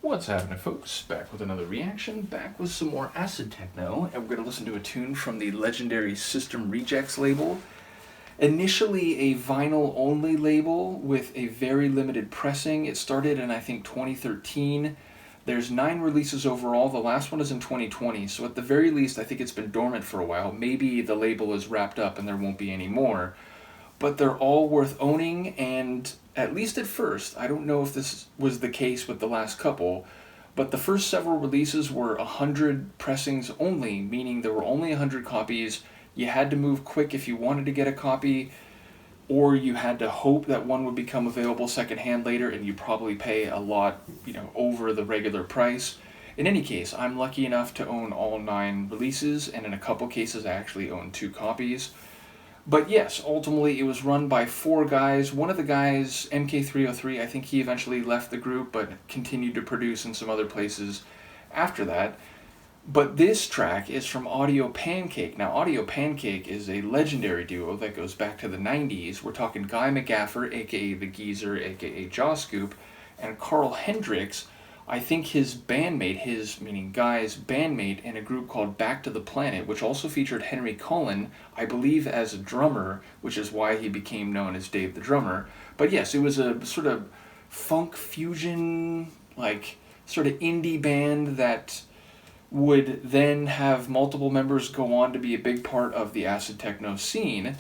What's happening, folks? Back with another reaction, back with some more acid-techno, and we're going to listen to a tune from the legendary System Rejects label. Initially a vinyl-only label with a very limited pressing. It started in, I think, 2013. There's 9 releases overall. The last one is in 2020, so at the very least, I think it's been dormant for a while. Maybe the label is wrapped up and there won't be any more. But they're all worth owning, and at least at first, I don't know if this was the case with the last couple, but the first several releases were 100 pressings only, meaning there were only 100 copies. You had to move quick if you wanted to get a copy, or you had to hope that one would become available secondhand later, and you probably pay a lot, over the regular price. In any case, I'm lucky enough to own all 9 releases, and in a couple cases I actually own 2 copies. But yes, ultimately it was run by 4 guys. One of the guys, MK303, I think he eventually left the group but continued to produce in some other places after that. But this track is from Audio Pancake. Now, Audio Pancake is a legendary duo that goes back to the 90s. We're talking Guy McAffer, aka the Geezer, aka Jaw Scoop, and Carl Hendrickse. I think his bandmate, meaning Guy's bandmate, in a group called Back to the Planet, which also featured Henry Cullen, I believe, as a drummer, which is why he became known as Dave the Drummer. But yes, it was a sort of funk fusion, sort of indie band that would then have multiple members go on to be a big part of the acid-techno scene.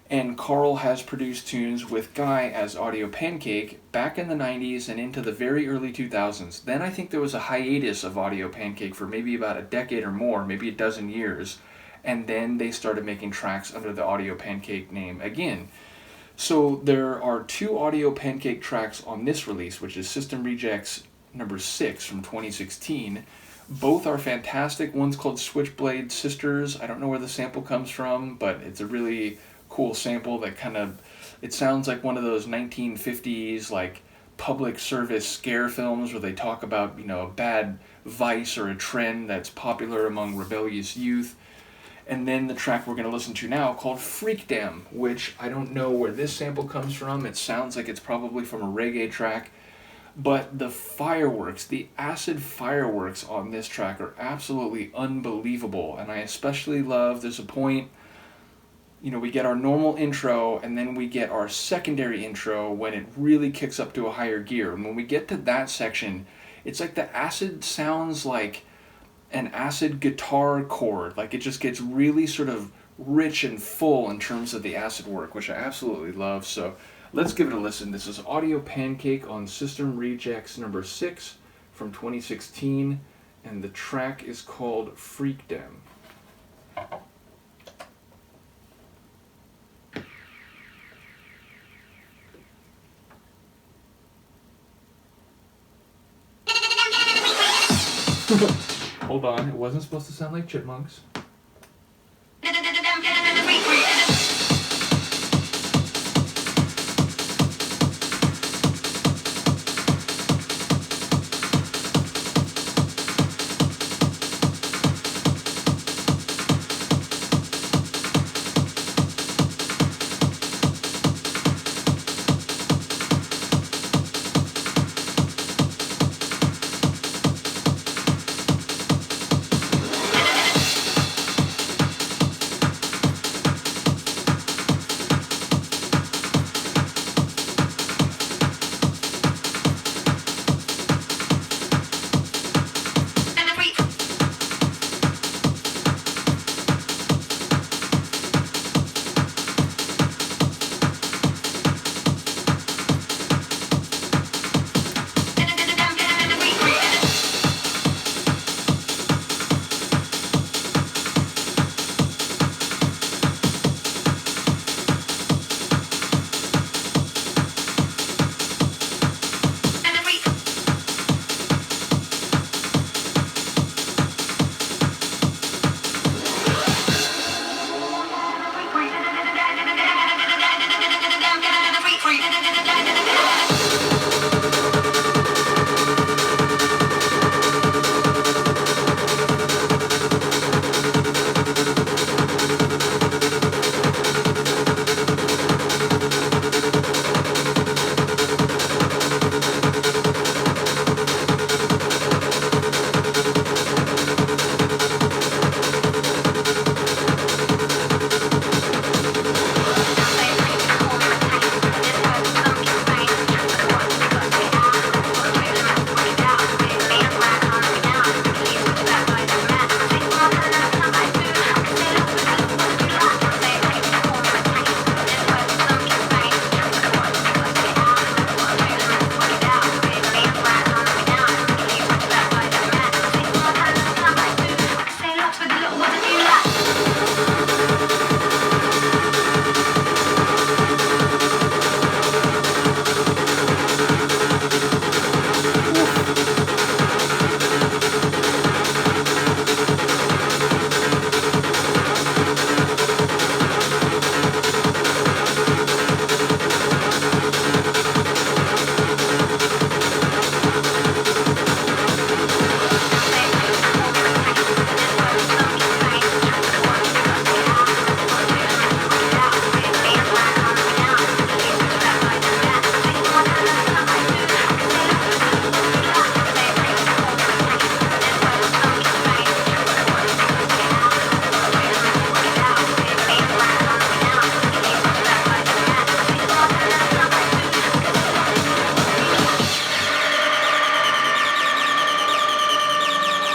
And Carl has produced tunes with Guy as Audio Pancake back in the 90s and into the very early 2000s. Then I think there was a hiatus of Audio Pancake for maybe about a decade or more, maybe a dozen years. And then they started making tracks under the Audio Pancake name again. So there are 2 Audio Pancake tracks on this release, which is System Rejects number 6 from 2016. Both are fantastic. One's called Switchblade Sisters. I don't know where the sample comes from, but it's a really cool sample that it sounds like one of those 1950s public service scare films where they talk about a bad vice or a trend that's popular among rebellious youth. And then the track we're going to listen to now called Freakdom, which I don't know where this sample comes from. It sounds like it's probably from a reggae track, but the fireworks, the acid fireworks on this track are absolutely unbelievable. And I especially love, there's a point, we get our normal intro, and then we get our secondary intro when it really kicks up to a higher gear. And when we get to that section, it's like the acid sounds like an acid guitar chord. It just gets really sort of rich and full in terms of the acid work, which I absolutely love. So let's give it a listen. This is Audio Pancake on System Rejects number 6 from 2016, and the track is called Freakdom. Hold on, it wasn't supposed to sound like chipmunks.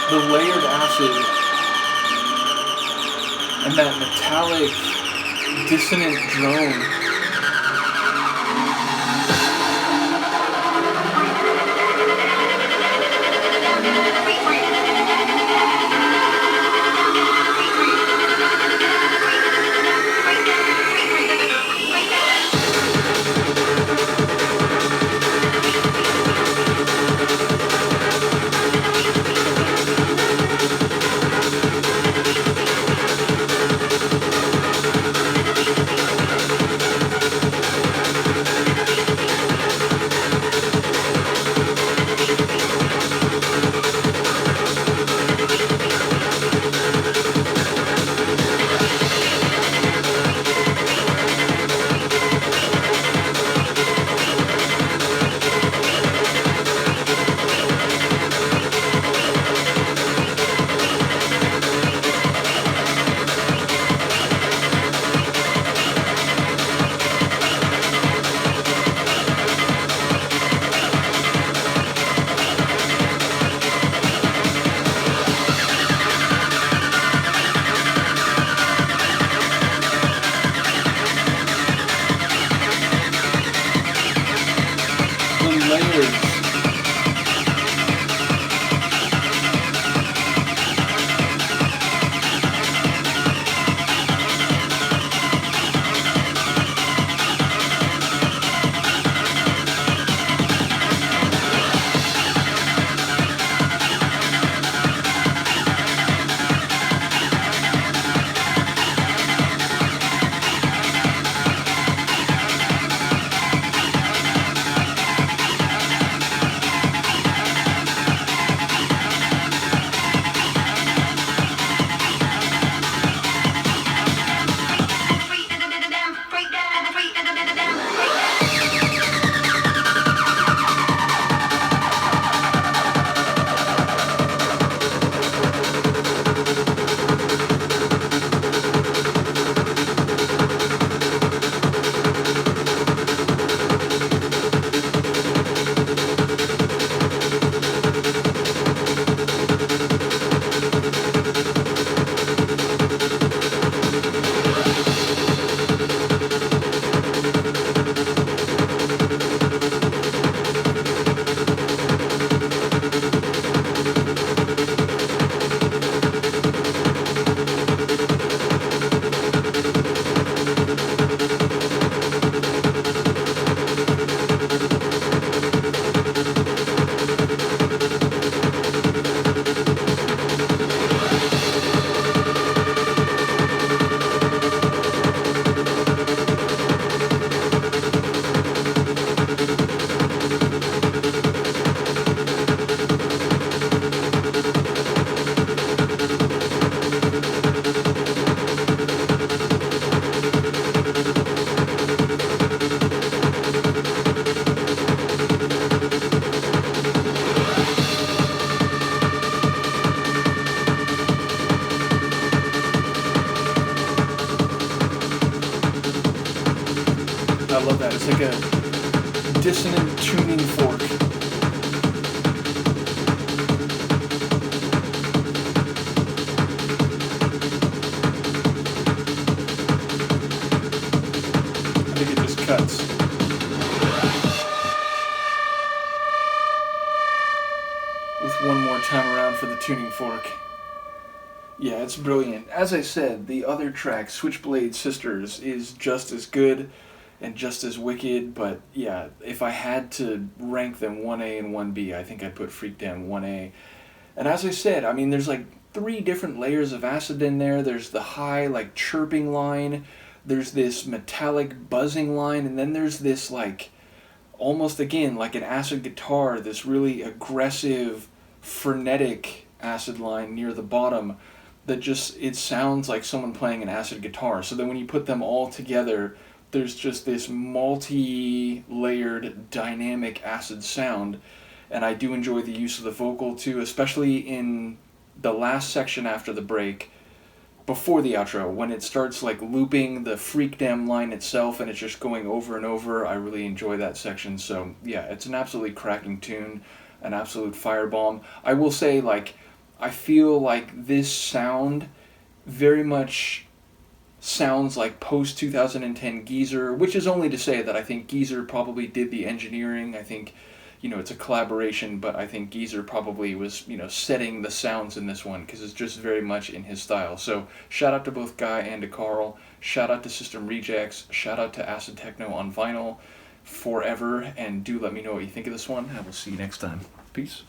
The layered acid and that metallic dissonant drone. I love that. It's like a dissonant tuning fork. I think it just cuts. With one more time around for the tuning fork. Yeah, it's brilliant. As I said, the other track, Switchblade Sisters, is just as good. and just as wicked. But yeah, if I had to rank them 1A and 1B, I think I'd put Freak Dem 1A. And as I said, I mean, there's like 3 different layers of acid in there. There's the high, like, chirping line, there's this metallic buzzing line, and then there's this, like, almost again like an acid guitar, this really aggressive, frenetic acid line near the bottom that just, it sounds like someone playing an acid guitar. So then when you put them all together, there's just this multi-layered dynamic acid sound. And I do enjoy the use of the vocal too, especially in the last section after the break, before the outro, when it starts like looping the Freak Dem line itself and it's just going over and over. I really enjoy that section. So yeah, it's an absolutely cracking tune, an absolute firebomb. I will say, like, I feel like this sound very much sounds like post 2010 Geezer, which is only to say that I think Geezer probably did the engineering. I think, you know, it's a collaboration, but I think Geezer probably was, you know, setting the sounds in this one because it's just very much in his style. So shout out to both Guy and to Carl. Shout out to System Rejects. Shout out to Acid-Techno on vinyl forever. And do let me know what you think of this one. And we'll see you next time. Peace.